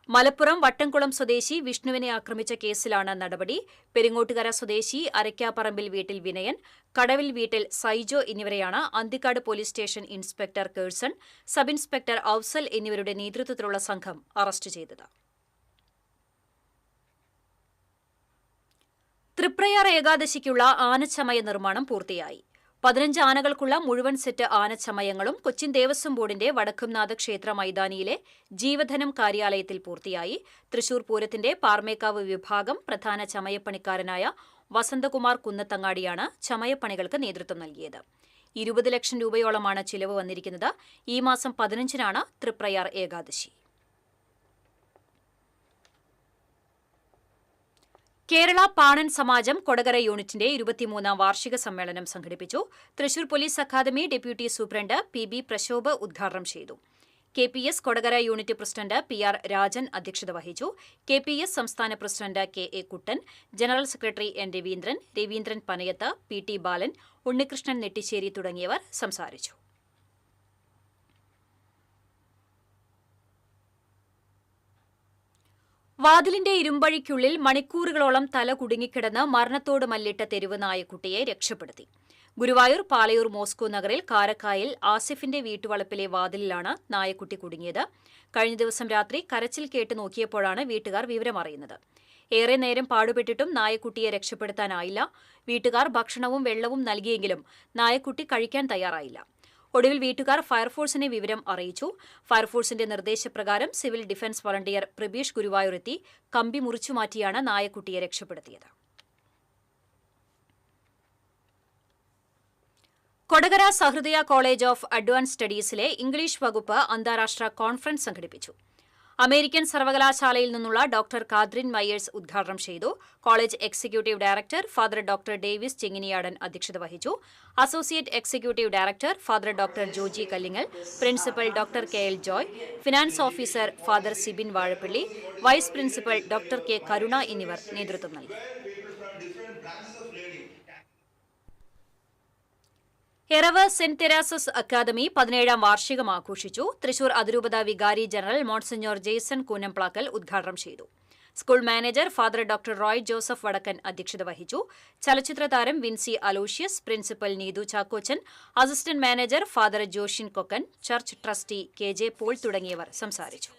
മലപ്പുറം വട്ടംകുളം സ്വദേശി വിഷ്ണുവിനെ ആക്രമിച്ച കേസിലാണ് നടപടി. പെരിങ്ങോട്ടുകര സ്വദേശി അരക്കാപ്പറമ്പിൽ വീട്ടിൽ വിനയൻ, കടവിൽ വീട്ടിൽ സൈജോ എന്നിവരെയാണ് Anthikkad police station inspector Kerson, sub inspector Ousal എന്നിവരുടെ നേതൃത്വത്തിലുള്ള സംഘം അറസ്റ്റ് ചെയ്തത്. തൃപ്രയാർ ഏകാദശിക്കുള്ള ആനച്ചമയ നിർമ്മാണം പൂർത്തിയായി. 15 ആനകൾക്കുള്ള മുഴുവൻ സെറ്റ് ആനച്ചമയങ്ങളും കൊച്ചിൻ ദേവസ്വം ബോർഡിന്റെ വടക്കുംനാഥ ക്ഷേത്ര മൈതാനിയിലെ ജീവധനം കാര്യാലയത്തിൽ പൂർത്തിയായി. തൃശൂർ പൂരത്തിന്റെ പാർമേക്കാവ് വിഭാഗം പ്രധാന ചമയപ്പണിക്കാരനായ വസന്തകുമാർ കുന്നത്തങ്ങാടിയാണ് ചമയപ്പണികൾക്ക് നേതൃത്വം നൽകിയത്. 20 ലക്ഷം രൂപയോളമാണ് ചിലവ് വന്നിരിക്കുന്നത്. ഈ മാസം 15-നാണ് തൃപ്രയാർ ഏകാദശി. കേരള പാണൻ സമാജം കൊടകര യൂണിറ്റിന്റെ 23ാം വാർഷിക സമ്മേളനം സംഘടിപ്പിച്ചു. Thrissur police academy deputy superintendent P B. Prashobh ഉദ്ഘാടനം ചെയ്തു. KPS Kodakara unit president PR Rajan അധ്യക്ഷത വഹിച്ചു. KPS സംസ്ഥാന president KA Kuttan, general secretary N Raveendran, Raveendran Panayath, PT Balan, Unnikrishnan Nettissery തുടങ്ങിയവർ സംസാരിച്ചു. വാതിലിന്റെ ഇരുമ്പഴിക്കുള്ളിൽ മണിക്കൂറുകളോളം തല കുടുങ്ങിക്കിടന്ന് മരണത്തോട് മല്ലിട്ട തെരുവ് നായക്കുട്ടിയെ രക്ഷപ്പെടുത്തി. ഗുരുവായൂർ പാലയൂർ മോസ്കോ നഗറിൽ കാരക്കായിൽ ആസിഫിന്റെ വീട്ടുവളപ്പിലെ വാതിലിലാണ് നായക്കുട്ടി കുടുങ്ങിയത്. കഴിഞ്ഞ ദിവസം രാത്രി കരച്ചിൽ കേട്ട് നോക്കിയപ്പോഴാണ് വീട്ടുകാർ വിവരമറിയുന്നത്. ഏറെ നേരം പാടുപെട്ടിട്ടും നായക്കുട്ടിയെ രക്ഷപ്പെടുത്താനായില്ല. വീട്ടുകാർ ഭക്ഷണവും വെള്ളവും നൽകിയെങ്കിലും നായക്കുട്ടി കഴിക്കാൻ തയ്യാറായില്ല. ഒടുവിൽ വീട്ടുകാർ ഫയർഫോഴ്സിനെ വിവരം അറിയിച്ചു. ഫയർഫോഴ്സിന്റെ നിർദ്ദേശപ്രകാരം civil defence volunteer Prabeesh Guruvayur എത്തി കമ്പി മുറിച്ചുമാറ്റിയാണ് നായക്കുട്ടിയെ രക്ഷപ്പെടുത്തിയത്. കൊടകര സഹൃദയ കോളേജ് ഓഫ് അഡ്വാൻസ് സ്റ്റഡീസിലെ ഇംഗ്ലീഷ് വകുപ്പ് അന്താരാഷ്ട്ര കോൺഫറൻസ് സംഘടിപ്പിച്ചു. അമേരിക്കൻ സർവകലാശാലയിൽ നിന്നുള്ള ഡോക്ടർ കാത്രിൻ മയേഴ്സ് ഉദ്ഘാടനം ചെയ്തു. College executive director father doctor Davis Chenginiyadan അധ്യക്ഷത വഹിച്ചു. Associate executive director father doctor Joji Kallingal, principal doctor KL Joy, finance officer father Sibin Vazhappally, vice principal doctor K Karuna എന്നിവർ നേതൃത്വം നൽകി. എറവ് സെന്റ് തെരേസസ് അക്കാദമി 17ാം വാർഷികം ആഘോഷിച്ചു. തൃശൂർ അതിരൂപത വികാരി ജനറൽ മോൺസിഞ്ഞോർ ജെയ്സൺ കൂനംപ്ലാക്കൽ ഉദ്ഘാടനം ചെയ്തു. School manager father doctor Roy Joseph Vadakkan അധ്യക്ഷത വഹിച്ചു. ചലച്ചിത്ര താരം Vincy Aloshious, principal Neethu Chackochan, assistant manager father Joshin Kokkan, church trustee KJ Paul തുടങ്ങിയവർ സംസാരിച്ചു.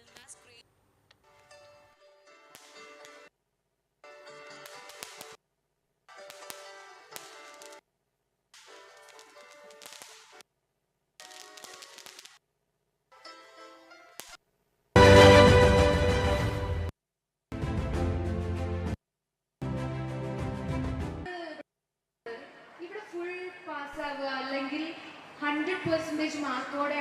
അല്ലെങ്കിൽ 100% മാർക്കോടെ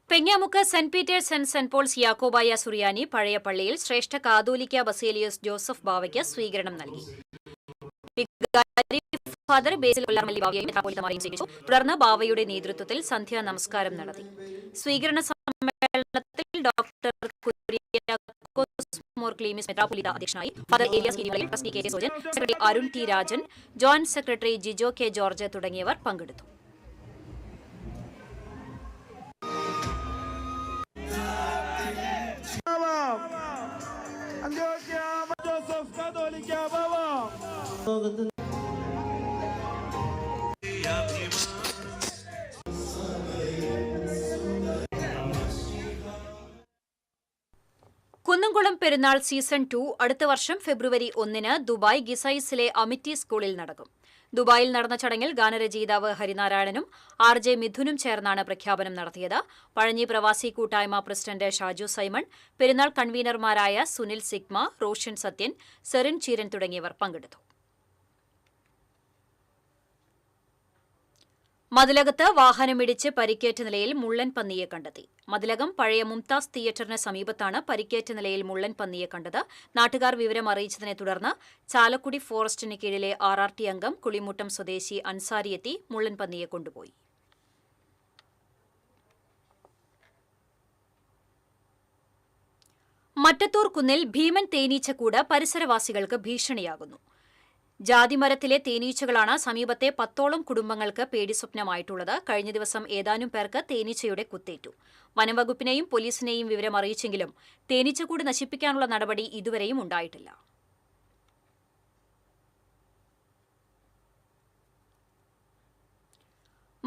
Pengamuck saint Peter's and saint Paul's യാക്കോബായ സുറിയാനി പഴയ പള്ളിയിൽ ശ്രേഷ്ഠ കാതോലിക്ക ബസേലിയോസ് ജോസഫ് ബാവയ്ക്ക് സ്വീകരണം നൽകി. ഫാദർ ബേസിൽ കൊല്ലാമല്ലി ബാവയെയും മെത്രാപ്പോലീത്തമാരെയും സ്വീകരിച്ചു. തുടർന്ന് ബാവയുടെ നേതൃത്വത്തിൽ സന്ധ്യാ നമസ്കാരം നടത്തി. സ്വീകരണ സമ്മേളനത്തിൽ ഡോക്ടർ കുര്യാക്കോസ് മോർ ക്ലീമിസ് മെത്രാപ്പോലീത്ത അധ്യക്ഷനായി. Father Elias Kirimalayil, trustee KK Sojan, secretary Arun T Rajan, joint secretary Jijo K George തുടങ്ങിയവർ പങ്കെടുത്തു. കുന്നംകുളം പെരുന്നാൾ സീസൺ 2 അടുത്ത വർഷം ഫെബ്രുവരി 1-ന് ദുബായ് ഗിസൈസിലെ അമിറ്റി സ്കൂളിൽ നടക്കും. ദുബായിൽ നടന്ന ചടങ്ങിൽ ഗാനരചയിതാവ് ഹരിനാരായണനും RJ മിഥുനും ചേർന്നാണ് പ്രഖ്യാപനം നടത്തിയത്. പഴഞ്ഞി പ്രവാസി കൂട്ടായ്മ പ്രസിഡന്റ് ഷാജു സൈമൺ, പെരുന്നാൾ കൺവീനർമാരായ സുനിൽ സിഗ്മ, റോഷൻ സത്യൻ, സെറിൻ ചീരൻ തുടങ്ങിയവർ പങ്കെടുത്തു. മതിലകത്ത് വാഹനമിടിച്ച് പരിക്കേറ്റ നിലയിൽ മുള്ളൻ പന്നിയെ കണ്ടെത്തി. മതിലകം പഴയ മുംതാസ് തിയേറ്ററിന് സമീപത്താണ് പരിക്കേറ്റ നിലയിൽ മുള്ളൻ പന്നിയെ കണ്ടത്. നാട്ടുകാർ വിവരം അറിയിച്ചതിനെ തുടർന്ന് ചാലക്കുടി ഫോറസ്റ്റിന് കീഴിലെ RRT അംഗം കുളിമുട്ടം സ്വദേശി അൻസാരി എത്തി മുള്ളൻ പന്നിയെ കൊണ്ടുപോയി. മറ്റത്തൂർ കുന്നിൽ ഭീമൻ തേനീച്ചക്കൂട് പരിസരവാസികൾക്ക് ഭീഷണിയാകുന്നു. ജാതിമരത്തിലെ തേനീച്ചകളാണ് സമീപത്തെ 10ഓളം കുടുംബങ്ങൾക്ക് പേടിസ്വപ്നമായിട്ടുള്ളത്. കഴിഞ്ഞ ദിവസം ഏതാനും പേർക്ക് തേനീച്ചയുടെ കുത്തേറ്റു. വനംവകുപ്പിനെയും പോലീസിനെയും വിവരം അറിയിച്ചെങ്കിലും തേനീച്ചക്കൂട് നശിപ്പിക്കാനുള്ള നടപടി ഇതുവരെയും ഉണ്ടായിട്ടില്ല.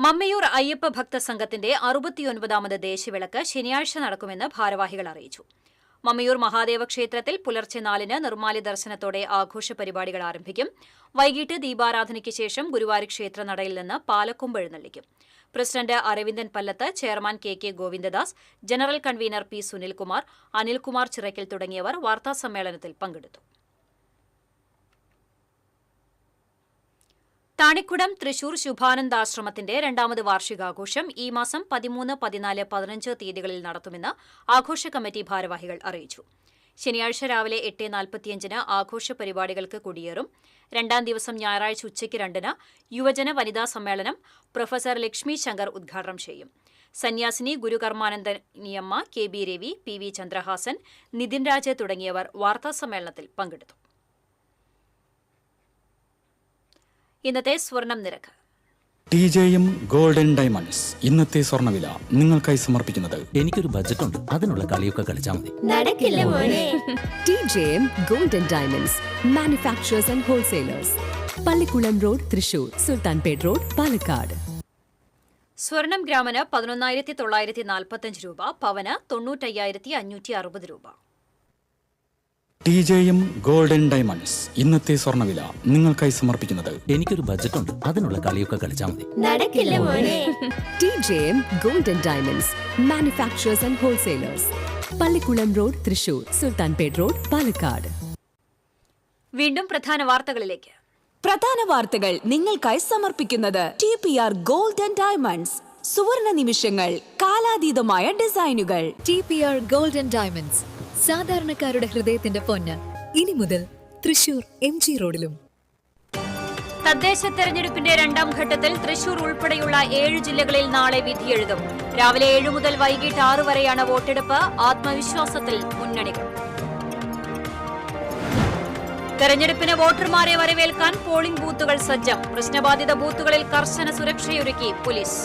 മമ്മയൂർ അയ്യപ്പ ഭക്ത സംഘത്തിന്റെ 69ാമത് ദേശവിളക്ക് ശനിയാഴ്ച നടക്കുമെന്ന് ഭാരവാഹികൾ അറിയിച്ചു. മമ്മയൂർ മഹാദേവ ക്ഷേത്രത്തിൽ പുലർച്ചെ 4-ന് നിർമ്മാല്യ ദർശനത്തോടെ ആഘോഷ പരിപാടികൾ ആരംഭിക്കും. വൈകിട്ട് ദീപാരാധനയ്ക്ക് ശേഷം ഗുരുവായൂർ ക്ഷേത്രനടയിൽ നിന്ന് പാലക്കൊമ്പ് എഴുന്നള്ളിക്കും. President Aravindan Pallath, chairman K Govindadas, general convener P Sunilkumar, Anilkumar Chirakkal തുടങ്ങിയവർ വാർത്താസമ്മേളനത്തിൽ പങ്കെടുത്തു. താണിക്കുടം തൃശൂർ ശുഭാനന്ദാശ്രമത്തിന്റെ 2ാമത് വാർഷികാഘോഷം ഈ മാസം 13, 14, 15 തീയതികളിൽ നടത്തുമെന്ന് ആഘോഷ കമ്മിറ്റി ഭാരവാഹികൾ അറിയിച്ചു. ശനിയാഴ്ച രാവിലെ 8:45 ആഘോഷ പരിപാടികൾക്ക് കൊടിയേറും. 2ാം ദിവസം ഞായറാഴ്ച ഉച്ചയ്ക്ക് 2-ന് യുവജന വനിതാ സമ്മേളനം പ്രൊഫസർ ലക്ഷ്മി ശങ്കർ ഉദ്ഘാടനം ചെയ്യും. സന്യാസിനി ഗുരുകർമാനന്ദനിയമ്മ, KB രവി, PV ചന്ദ്രഹാസൻ, നിതിൻ രാജ് തുടങ്ങിയവർ വാർത്താസമ്മേളനത്തിൽ പങ്കെടുത്തു. ഇന്നത്തെ സ്വർണം നിരക്ക്. TJM ഗോൾഡൻ ഡയമണ്ട്സ് ഇന്നത്തെ സ്വർണ്ണവില നിങ്ങൾക്കായി സമർപ്പിക്കുന്നത് എനിക്കൊരു ബജറ്റ് ഉണ്ട്, അതിനുള്ള കളിയൊക്കെ കളിച്ചാൽ മതി. നടക്കില്ല മോനെ. TJM golden diamonds manufacturers and wholesalers, Pallikulam road, Thrissur, Sultanpet road, Palakkad. സ്വർണം ഗ്രാമിന് 11,945 രൂപ, പവന് 95,560 രൂപ. TJM ഗോൾഡൻ ഡയമണ്ട്സ് ഇന്നത്തെ സ്വർണ്ണവില നിങ്ങൾക്കായി സമർപ്പിക്കുന്നത് എനിക്കൊരു ബജറ്റ് ഉണ്ട്, അതിനുള്ള കളിയൊക്കെ കളിച്ചാൽ മതി. നടക്കില്ല മോനെ. TJM golden diamonds manufacturers and wholesalers, Pallikulam road, Thrissur, Sultanpet road, Palakkad. വീണ്ടും പ്രധാന വാർത്തകളിലേക്ക്. പ്രധാന വാർത്തകൾ നിങ്ങൾക്കായി സമർപ്പിക്കുന്നത് TPR ഗോൾഡൻ ഡയമണ്ട്സ്, സുവർണ നിമിഷങ്ങൾ, കാലാതീതമായ ഡിസൈനുകൾ. TPR ഗോൾഡൻ ഡയമണ്ട്സ്, സാധാരണക്കാരുടെ ഹൃദയത്തിന്റെ പൊന്ന്. ഇനി മുതൽ തൃശൂർ MG റോഡിലും. തദ്ദേശ തെരഞ്ഞെടുപ്പിന്റെ 2ാം ഘട്ടത്തിൽ തൃശൂർ ഉൾപ്പെടെയുള്ള 7 ജില്ലകളിൽ നാളെ വിധിയെഴുതും. രാവിലെ 7 മുതൽ വൈകിട്ട് 6 വരെയാണ് വോട്ടെടുപ്പ്. ആത്മവിശ്വാസത്തിൽ മുന്നണികൾ. തെരഞ്ഞെടുപ്പിന് വോട്ടർമാരെ വരവേൽക്കാൻ പോളിംഗ് ബൂത്തുകൾ സജ്ജം. പ്രശ്നബാധിത ബൂത്തുകളിൽ കർശന സുരക്ഷയൊരുക്കി പോലീസ്.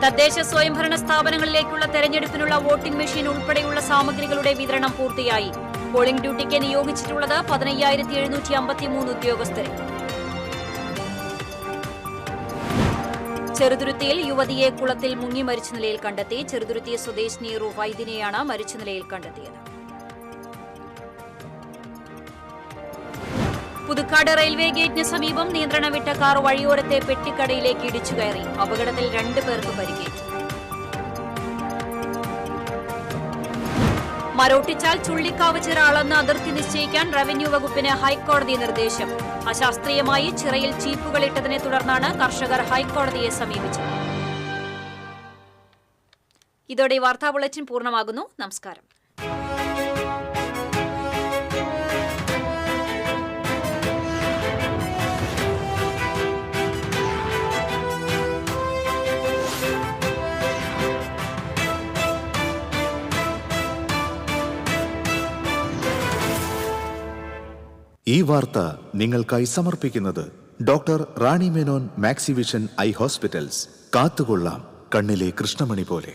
തദ്ദേശ സ്വയംഭരണ സ്ഥാപനങ്ങളിലേക്കുള്ള തെരഞ്ഞെടുപ്പിനുള്ള വോട്ടിംഗ് മെഷീൻ ഉൾപ്പെടെയുള്ള സാമഗ്രികളുടെ വിതരണം പൂർത്തിയായി. പോളിംഗ് ഡ്യൂട്ടിക്ക് നിയോഗിച്ചിട്ടുള്ളത് 15,753 ഉദ്യോഗസ്ഥരെ. ചെറുതുരുത്തിയിൽ യുവതിയെ കുളത്തിൽ മുങ്ങി മരിച്ച നിലയിൽ കണ്ടെത്തി. ചെറുതുരുത്തി സ്വദേശിനി റുവൈദിനെയാണ് മരിച്ച നിലയിൽ കണ്ടെത്തിയത്. പുതുക്കാട് റെയിൽവേ ഗേറ്റിന് സമീപം നിയന്ത്രണം വിട്ട കാർ വഴിയോരത്തെ പെട്ടിക്കടയിലേക്ക് ഇടിച്ചു കയറി. അപകടത്തിൽ 2 പേർക്ക് പരിക്കേറ്റു. മരോട്ടിച്ചാൽ ചുള്ളിക്കാവ് ചിറ അളന്ന് അതിർത്തി നിശ്ചയിക്കാൻ റവന്യൂ വകുപ്പിന് ഹൈക്കോടതി നിർദ്ദേശം. അശാസ്ത്രീയമായി ചിറയിൽ ചീപ്പുകൾ ഇട്ടതിനെ തുടർന്നാണ് കർഷകർ ഹൈക്കോടതിയെ സമീപിച്ചത്. ഇതോടെ വാർത്താ ബുള്ളറ്റിൻ പൂർണ്ണമാകുന്നു. നമസ്കാരം. ഈ വാർത്ത നിങ്ങൾക്കായി സമർപ്പിക്കുന്നത് doctor Rani Menon Maxivision I hospitals. കാത്തുകൊള്ളാം കണ്ണിലെ കൃഷ്ണമണി പോലെ.